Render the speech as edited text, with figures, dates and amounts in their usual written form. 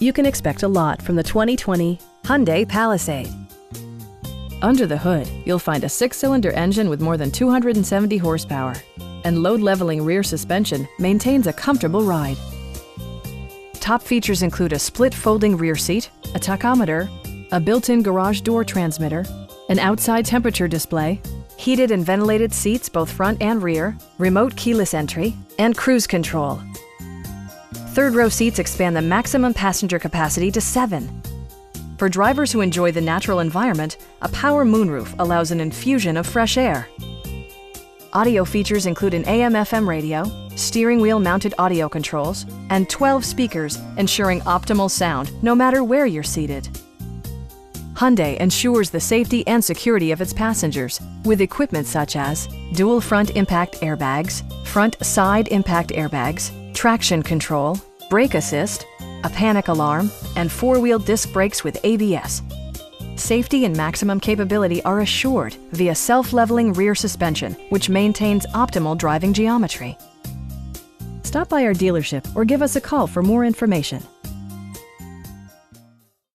You can expect a lot from the 2020 Hyundai Palisade. Under the hood, you'll find a 6-cylinder engine with more than 270 horsepower, and load-leveling rear suspension maintains a comfortable ride. Top features include a split folding rear seat, a tachometer, a built-in garage door transmitter, an outside temperature display, heated and ventilated seats both front and rear, remote keyless entry, and cruise control. Third-row seats expand the maximum passenger capacity to 7. For drivers who enjoy the natural environment, a power moonroof allows an infusion of fresh air. Audio features include an AM/FM radio, steering wheel mounted audio controls, and 12 speakers, ensuring optimal sound no matter where you're seated. Hyundai ensures the safety and security of its passengers with equipment such as dual front impact airbags, front side impact airbags, traction control, brake assist, a panic alarm, and 4-wheel disc brakes with ABS. Safety and maximum capability are assured via self-leveling rear suspension, which maintains optimal driving geometry. Stop by our dealership or give us a call for more information.